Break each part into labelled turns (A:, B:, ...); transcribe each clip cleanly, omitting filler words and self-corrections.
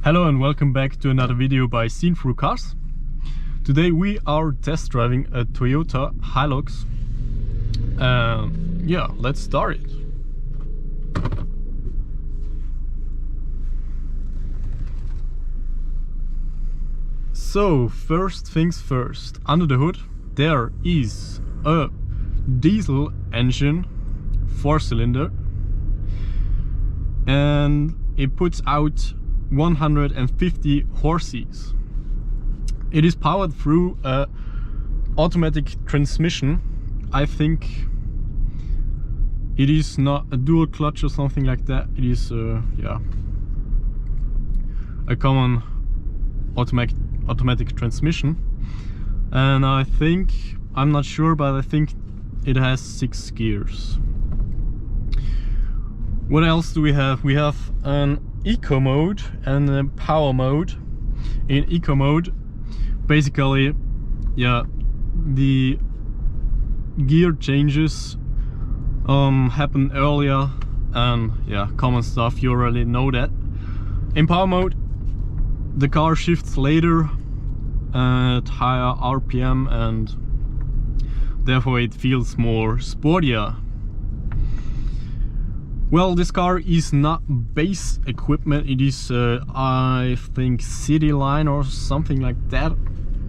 A: Hello and welcome back to another video by Seen Through Cars. Today we are test driving a Toyota Hilux. Yeah, let's start it. So first things first, under the hood there is a diesel engine, 4-cylinder, and it puts out 150 horses. It is powered through a automatic transmission. I think it is not a dual clutch or something like that. It is yeah, a common automatic transmission, and I think, I'm not sure, but I think it has 6 gears. What else do we have? We have an eco mode and a power mode. In eco mode, basically, yeah, the gear changes happen earlier, and yeah, common stuff, you already know that. In power mode, the car shifts later at higher RPM, and therefore it feels more sportier. Well, this car is not base equipment. It is I think city line or something like that.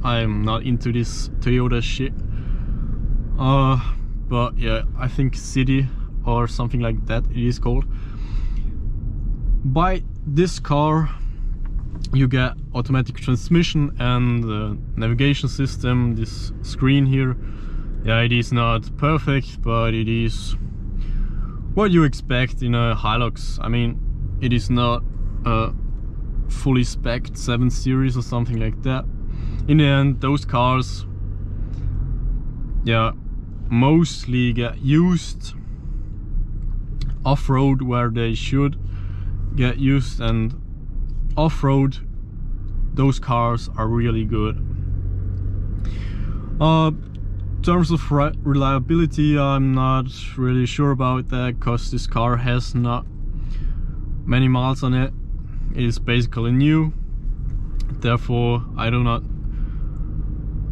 A: I'm not into this Toyota shit, but yeah, I think city or something like that it is called. By this car you get automatic transmission and the navigation system. This screen here, yeah, it is not perfect, but it is what you expect in a Hilux. I mean, it is not a fully spec'd 7 Series or something like that. In the end, those cars, yeah, mostly get used off-road where they should get used, and off-road, those cars are really good. In terms of reliability, I'm not really sure about that, because this car has not many miles on it. It is basically new, therefore I do not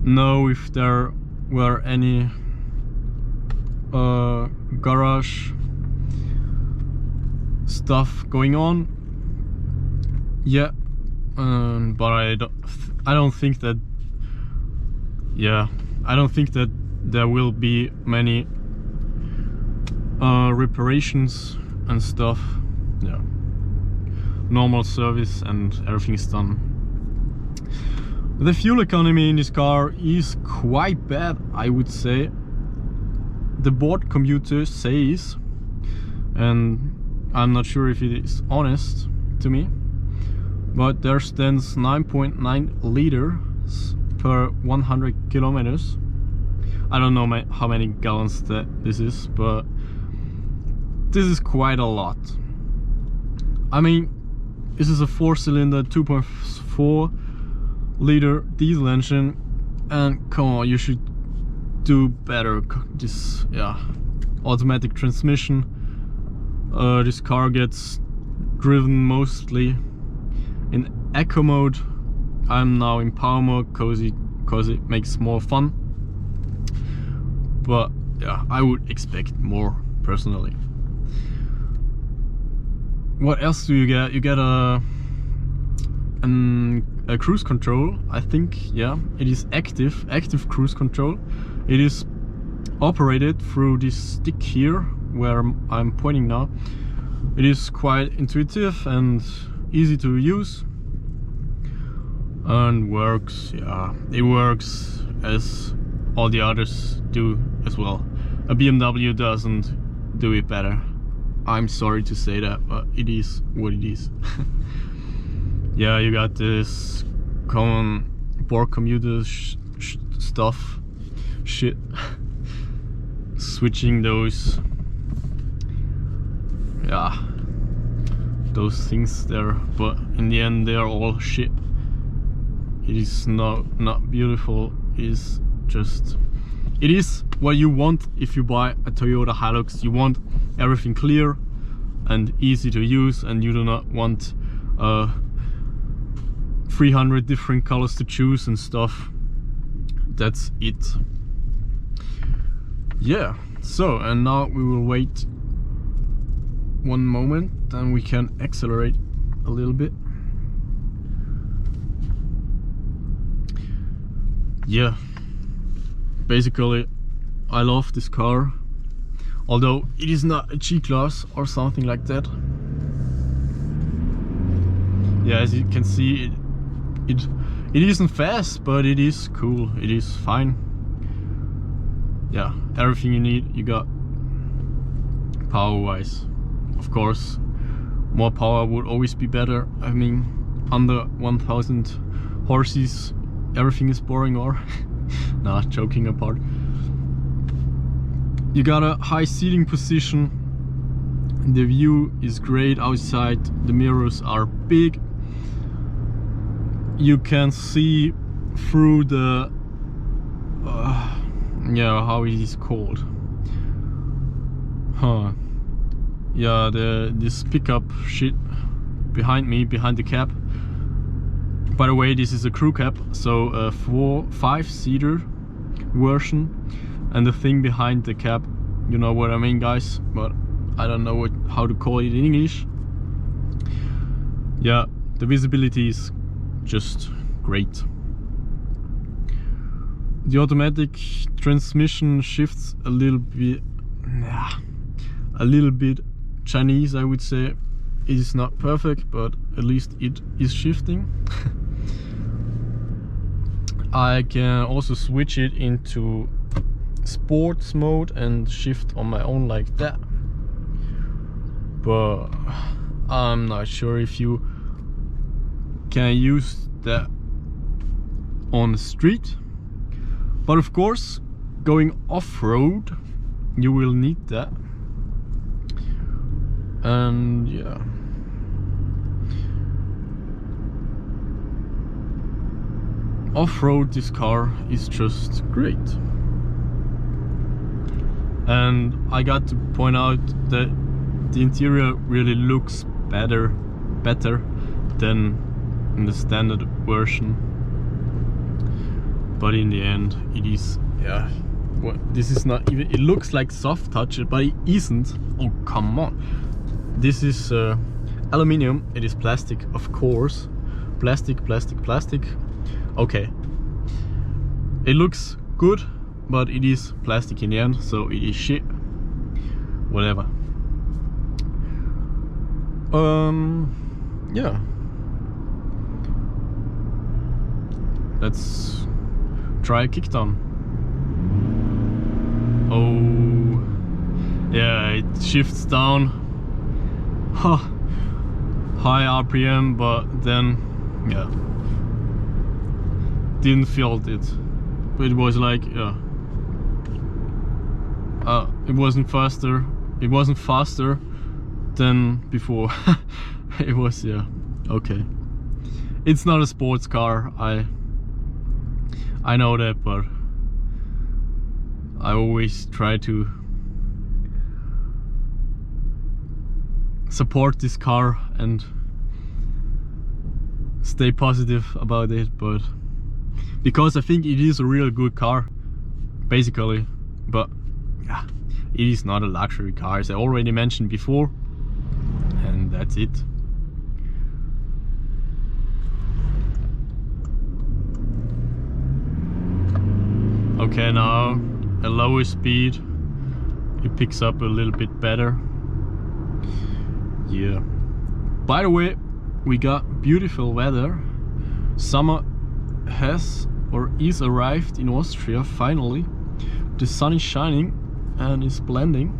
A: know if there were any garage stuff going on yet, but I don't think that, yeah, I don't think that there will be many reparations and stuff. Yeah, normal service and everything is done. The fuel economy in this car is quite bad, I would say. The board computer says, and I'm not sure if it is honest to me, but there stands 9.9 liters per 100 kilometers. I don't know how many gallons this is, but this is quite a lot. I mean, this is a 4-cylinder 2.4 liter diesel engine, and come on, you should do better. This, yeah, automatic transmission. This car gets driven mostly in eco mode. I'm now in power mode because it makes more fun, but yeah, I would expect more personally. What else do you get? You get a cruise control, I think. Yeah, it is active cruise control. It is operated through this stick here where I'm pointing now. It is quite intuitive and easy to use, and works, yeah, it works as all the others do as well. A BMW doesn't do it better. I'm sorry to say that, but it is what it is. Yeah, you got this common board computer stuff, shit. Switching those, yeah, those things there, but in the end they are all shit. It is not beautiful. It is just, it is what you want if you buy a Toyota Hilux. You want everything clear and easy to use, and you do not want 300 different colors to choose and stuff. That's it. Yeah, so and now we will wait one moment, then we can accelerate a little bit. Yeah, basically I love this car, although it is not a G-Class or something like that. Yeah, as you can see, it isn't fast, but it is cool, it is fine. Yeah, everything you need you got power wise. Of course, more power would always be better. I mean, under 1000 horses everything is boring, or nah, joking apart. You got a high seating position, the view is great outside, the mirrors are big, you can see through the yeah, how it is called, yeah, this pickup shit behind me, behind the cab. By the way, this is a crew cab, so a 5-seater version, and the thing behind the cab, you know what I mean, guys, but I don't know how to call it in English. Yeah, the visibility is just great. The automatic transmission shifts a little bit Chinese, I would say. It is not perfect, but at least it is shifting. I can also switch it into sports mode and shift on my own like that, but I'm not sure if you can use that on the street. But of course, going off-road, you will need that. And yeah, off-road, this car is just great. And I got to point out that the interior really looks better than in the standard version. But in the end, it is, yeah, well, this is not even, it looks like soft touch, but it isn't. Oh, come on. This is aluminium, it is plastic, of course. Plastic. Okay. It looks good, but it is plastic in the end, so it is shit. Whatever. Yeah. Let's try a kickdown. Oh, yeah, it shifts down. Huh. High RPM, but then, yeah, didn't feel it. It was like, yeah, it wasn't faster. It wasn't faster than before. It was, yeah, okay. It's not a sports car. I know that, but I always try to support this car and stay positive about it, but because I think it is a real good car, basically. But yeah, it is not a luxury car, as I already mentioned before, and that's it. Okay, now at lower speed it picks up a little bit better. Yeah. By the way, we got beautiful weather. Summer has or is arrived in Austria finally. The sun is shining and is blending,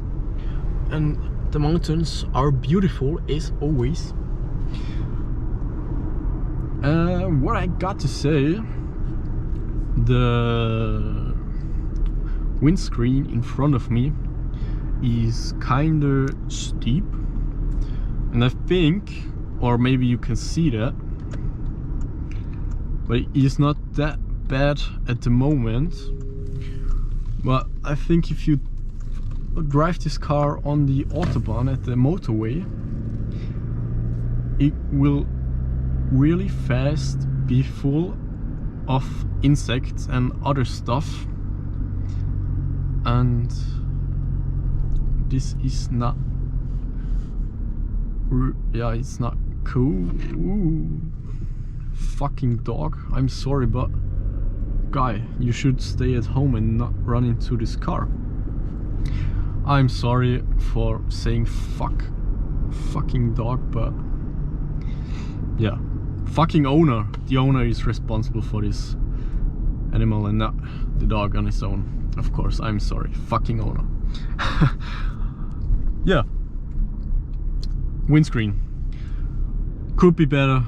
A: and the mountains are beautiful as always. What I got to say, the windscreen in front of me is kinda steep, and I think, or maybe you can see that, but it is not that bad at the moment. But I think if you drive this car on the autobahn at the motorway, it will really fast be full of insects and other stuff, and this is not, yeah, it's not cool. Ooh. Fucking dog, I'm sorry, but guy, you should stay at home and not run into this car. I'm sorry for saying fucking dog, but yeah, fucking owner. The owner is responsible for this animal and not the dog on his own. Of course, I'm sorry, fucking owner. Yeah, windscreen could be better,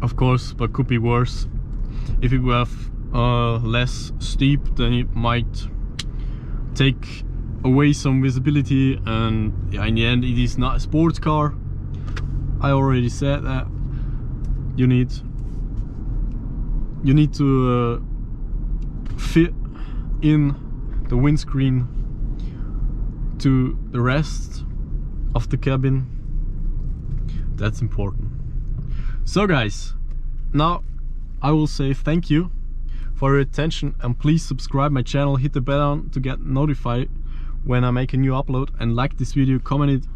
A: of course, but could be worse. If it were less steep, then it might take away some visibility, and yeah, in the end it is not a sports car. I already said that. You need to fit in the windscreen to the rest of the cabin. That's important. So guys, now I will say thank you for your attention, and please subscribe my channel, hit the bell to get notified when I make a new upload, and like this video, comment it.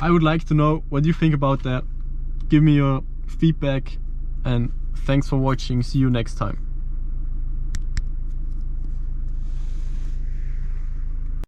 A: I would like to know what you think about that. Give me your feedback, and thanks for watching. See you next time.